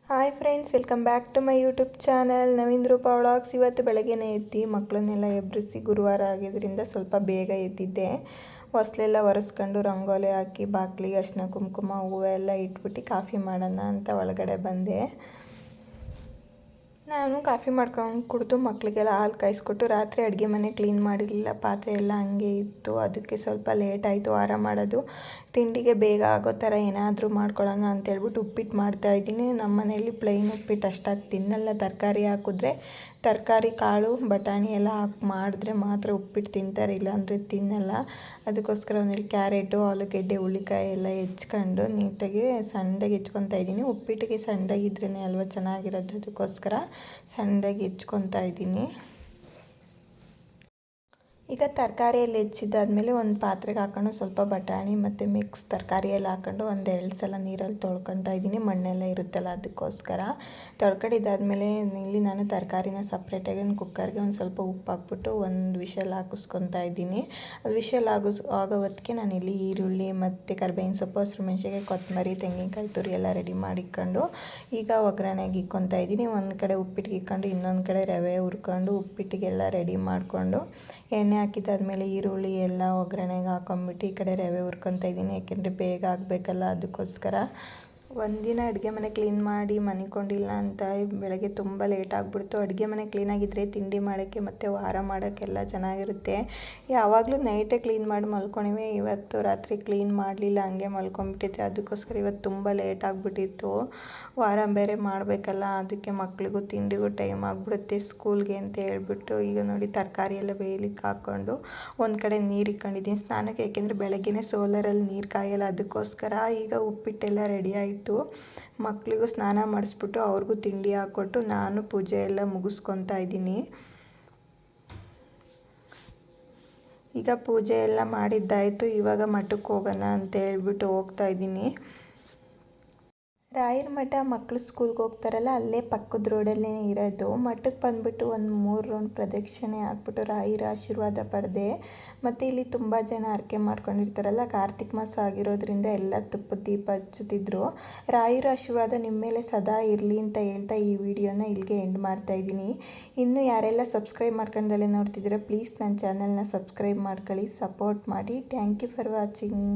Hi friends, welcome back to my YouTube channel Naveen Roopa vlogs. ಇವತ್ತು ಬೆಳಗ್ಗೆನೇ ಎದ್ದು ಮಕ್ಕಳನ್ನೆಲ್ಲ ಎಬ್ಬರಿಸಿ ಗುರುವಾರ ಆಗಿದ್ದರಿಂದ ಸ್ವಲ್ಪ ಬೇಗ ಎದ್ದಿದ್ದೆ. ಹೊಸ್ಲೆಲ್ಲ ಒರೆಸ್ಕೊಂಡು ರಂಗೋಲಿ ಹಾಕಿ ಬಾಗಿಲಿಗೆ ಅರಿಶಿನ ಕುಂಕುಮ ಹೂವೆಲ್ಲ ಇಟ್ಬಿಟ್ಟು ಕಾಫಿ ಮಾಡೋಣ ಅಂತ ಒಳಗಡೆ ಬಂದೆ. ನಾನು ಕಾಫಿ ಮಾಡ್ಕೊಂಡು ಕುಡಿದು ಮಕ್ಕಳಿಗೆಲ್ಲ ಹಾಲು ಕಾಯಿಸ್ಕೊಟ್ಟು ರಾತ್ರಿ ಅಡುಗೆ ಮನೆ ಕ್ಲೀನ್ ಮಾಡಿರಲಿಲ್ಲ, ಪಾತ್ರೆ ಎಲ್ಲ ಹಂಗೆ ಇತ್ತು. ಅದಕ್ಕೆ ಸ್ವಲ್ಪ ಲೇಟ್ ಆಯಿತು ವಾರ ಮಾಡೋದು. ತಿಂಡಿಗೆ ಬೇಗ ಆಗೋ ಥರ ಏನಾದರೂ ಮಾಡ್ಕೊಳ್ಳೋಣ ಅಂತೇಳ್ಬಿಟ್ಟು ಉಪ್ಪಿಟ್ಟು ಮಾಡ್ತಾಯಿದ್ದೀನಿ. ನಮ್ಮ ಮನೇಲಿ ಪ್ಲೈನ್ ಉಪ್ಪಿಟ್ಟು ಅಷ್ಟಾಗಿ ತಿನ್ನಲ್ಲ. ತರಕಾರಿ ಹಾಕಿದ್ರೆ ತರಕಾರಿ ಕಾಳು ಬಟಾಣಿ ಎಲ್ಲ ಹಾಕಿ ಮಾಡಿದ್ರೆ ಮಾತ್ರ ಉಪ್ಪಿಟ್ಟು ತಿಂತಾರೆ, ಇಲ್ಲಾಂದರೆ ತಿನ್ನಲ್ಲ. ಅದಕ್ಕೋಸ್ಕರ ಒಂದಲ್ಲಿ ಕ್ಯಾರೆಟು, ಆಲೂಗೆಡ್ಡೆ, ಹುಳ್ಳಿಕಾಯಿ ಎಲ್ಲ ಹೆಚ್ಕೊಂಡು ನೀಟಾಗಿ ಸಣ್ಣದಾಗಿ ಹೆಚ್ಕೊತಾ ಇದ್ದೀನಿ. ಉಪ್ಪಿಟ್ಟಿಗೆ ಸಣ್ಣದಾಗಿದ್ರೇ ಅಲ್ವಾ ಚೆನ್ನಾಗಿರೋದು, ಅದಕ್ಕೋಸ್ಕರ ಸಣ್ಣದಾಗಿ ಹೆಚ್ಕೊತಾ ಇದ್ದೀನಿ. ಈಗ ತರಕಾರಿ ಎಲ್ಲ ಹೆಚ್ಚಿದ್ದಾದಮೇಲೆ ಒಂದು ಪಾತ್ರೆಗೆ ಹಾಕೊಂಡು ಸ್ವಲ್ಪ ಬಟಾಣಿ ಮತ್ತು ಮಿಕ್ಸ್ ತರಕಾರಿ ಎಲ್ಲ ಹಾಕೊಂಡು ಒಂದು 2 ಸಲ ನೀರಲ್ಲಿ ತೊಳ್ಕೊತಾ ಇದ್ದೀನಿ. ಮಣ್ಣೆಲ್ಲ ಇರುತ್ತಲ್ಲ ಅದಕ್ಕೋಸ್ಕರ. ತೊಳ್ಕೊಂಡಿದ್ದಾದಮೇಲೆ ಇಲ್ಲಿ ನಾನು ತರಕಾರಿನ ಸಪ್ರೇಟಾಗಿ ಒಂದು ಕುಕ್ಕರ್ಗೆ ಒಂದು ಸ್ವಲ್ಪ ಉಪ್ಪು ಹಾಕ್ಬಿಟ್ಟು ಒಂದು ವಿಷಲ್ ಹಾಕಿಸ್ಕೊತಾ ಇದ್ದೀನಿ. ಅದು ವಿಷಲ್ ಆಗೋ ಹೊತ್ತಿಗೆ ನಾನಿಲ್ಲಿ ಈರುಳ್ಳಿ ಮತ್ತು ಕರಿಬೇವಿನ ಸೊಪ್ಪು, ಹಸಿರು ಮೆಣಸಿನ್ಕಾಯಿ, ಕೊತ್ತಂಬರಿ, ತೆಂಗಿನಕಾಯಿ ತುರಿ ಎಲ್ಲ ರೆಡಿ ಮಾಡಿಕೊಂಡು ಈಗ ಒಗ್ಗರಣೆಗೆ ಇಕ್ಕೊತಾ ಇದ್ದೀನಿ. ಒಂದು ಕಡೆ ಉಪ್ಪಿಟ್ಟಿಗೆ ಇಕ್ಕೊಂಡು ಇನ್ನೊಂದು ಕಡೆ ರವೆ ಹುರ್ಕೊಂಡು ಉಪ್ಪಿಟ್ಟಿಗೆಲ್ಲ ರೆಡಿ ಮಾಡಿಕೊಂಡು ಎಣ್ಣೆ ಹಾಕಿದ್ದಾದ್ಮೇಲೆ ಈರುಳ್ಳಿ ಎಲ್ಲ ಒಗ್ಗರಣೆಗೆ ಹಾಕೊಂಬಿಟ್ಟು ಈ ಕಡೆ ರವೆ ಹುರ್ಕೊತಾ ಇದ್ದೀನಿ. ಯಾಕೆಂದರೆ ಬೇಗ ಆಗಬೇಕಲ್ಲ, ಅದಕ್ಕೋಸ್ಕರ. ಒಂದಿನ ಅಡುಗೆ ಮನೆ ಕ್ಲೀನ್ ಮಾಡಿ ಮನಿಕೊಂಡಿಲ್ಲ ಅಂತ ಬೆಳಗ್ಗೆ ತುಂಬ ಲೇಟ್ ಆಗಿಬಿಡ್ತು. ಅಡುಗೆ ಮನೆ ಕ್ಲೀನಾಗಿದ್ದರೆ ತಿಂಡಿ ಮಾಡೋಕ್ಕೆ ಮತ್ತು ವಾರ ಮಾಡೋಕ್ಕೆಲ್ಲ ಚೆನ್ನಾಗಿರುತ್ತೆ. ಯಾವಾಗಲೂ ನೈಟೇ ಕ್ಲೀನ್ ಮಾಡಿ ಮಲ್ಕೊಂಡಿವೆ. ಇವತ್ತು ರಾತ್ರಿ ಕ್ಲೀನ್ ಮಾಡಲಿಲ್ಲ, ಹಂಗೆ ಮಲ್ಕೊಂಬಿಟ್ಟಿದ್ದೆ. ಅದಕ್ಕೋಸ್ಕರ ಇವತ್ತು ತುಂಬ ಲೇಟ್ ಆಗಿಬಿಟ್ಟಿತ್ತು. ವಾರ ಬೇರೆ ಮಾಡಬೇಕಲ್ಲ, ಅದಕ್ಕೆ ಮಕ್ಳಿಗೂ ತಿಂಡಿಗೂ ಟೈಮ್ ಆಗಿಬಿಡುತ್ತೆ ಸ್ಕೂಲ್ಗೆ ಅಂತ ಹೇಳ್ಬಿಟ್ಟು ಈಗ ನೋಡಿ ತರಕಾರಿ ಎಲ್ಲ ಬೇಯಲಿಕ್ಕೆ ಹಾಕ್ಕೊಂಡು ಒಂದು ಕಡೆ ನೀರು ಇಕ್ಕೊಂಡಿದ್ದೀನಿ ಸ್ನಾನಕ್ಕೆ. ಯಾಕೆಂದರೆ ಬೆಳಗ್ಗೆನೇ ಸೋಲರಲ್ಲಿ ನೀರು ಕಾಯಲ್ಲ, ಅದಕ್ಕೋಸ್ಕರ. ಈಗ ಉಪ್ಪಿಟ್ಟೆಲ್ಲ ರೆಡಿ ಆಯಿತು. ಮಕ್ಕಳಿಗೂ ಸ್ನಾನ ಮಾಡಿಸ್ಬಿಟ್ಟು ಅವ್ರಿಗೂ ತಿಂಡಿ ಹಾಕ್ಕೊಟ್ಟು ನಾನು ಪೂಜೆ ಎಲ್ಲ ಮುಗಿಸ್ಕೊತಾ ಇದ್ದೀನಿ. ಈಗ ಪೂಜೆ ಎಲ್ಲ ಮಾಡಿದ್ದಾಯಿತು. ಇವಾಗ ಮಠಕ್ಕೆ ಹೋಗೋಣ ಅಂತ ಹೇಳ್ಬಿಟ್ಟು ಹೋಗ್ತಾ ಇದ್ದೀನಿ. ರಾಯರ ಮಠ ಮಕ್ಕಳು ಸ್ಕೂಲ್ಗೆ ಹೋಗ್ತಾರಲ್ಲ, ಅಲ್ಲೇ ಪಕ್ಕದ ರೋಡಲ್ಲೇ ಇರೋದು. ಮಠಕ್ಕೆ ಬಂದುಬಿಟ್ಟು ಒಂದು 3 ರೌಂಡ್ ಪ್ರದಕ್ಷಿಣೆ ಹಾಕ್ಬಿಟ್ಟು ರಾಯರ ಆಶೀರ್ವಾದ ಪಡೆದೆ. ಮತ್ತು ಇಲ್ಲಿ ತುಂಬ ಜನ ಹರಕೆ ಮಾಡ್ಕೊಂಡಿರ್ತಾರಲ್ಲ, ಕಾರ್ತಿಕ್ ಮಾಸ ಆಗಿರೋದ್ರಿಂದ ಎಲ್ಲ ತುಪ್ಪದ ದೀಪ ಹಚ್ಚುತ್ತಿದ್ರು. ರಾಯರ ಆಶೀರ್ವಾದ ನಿಮ್ಮ ಮೇಲೆ ಸದಾ ಇರಲಿ ಅಂತ ಹೇಳ್ತಾ ಈ ವಿಡಿಯೋನ ಇಲ್ಲಿಗೆ ಎಂಡ್ ಮಾಡ್ತಾಯಿದ್ದೀನಿ. ಇನ್ನು ಯಾರೆಲ್ಲ ಸಬ್ಸ್ಕ್ರೈಬ್ ಮಾಡ್ಕೊಂಡಲ್ಲೇ ನೋಡ್ತಿದ್ದೀರಾ, ಪ್ಲೀಸ್ ನನ್ನ ಚಾನಲ್ನ ಸಬ್ಸ್ಕ್ರೈಬ್ ಮಾಡ್ಕೊಳ್ಳಿ, ಸಪೋರ್ಟ್ ಮಾಡಿ. Thank you for watching.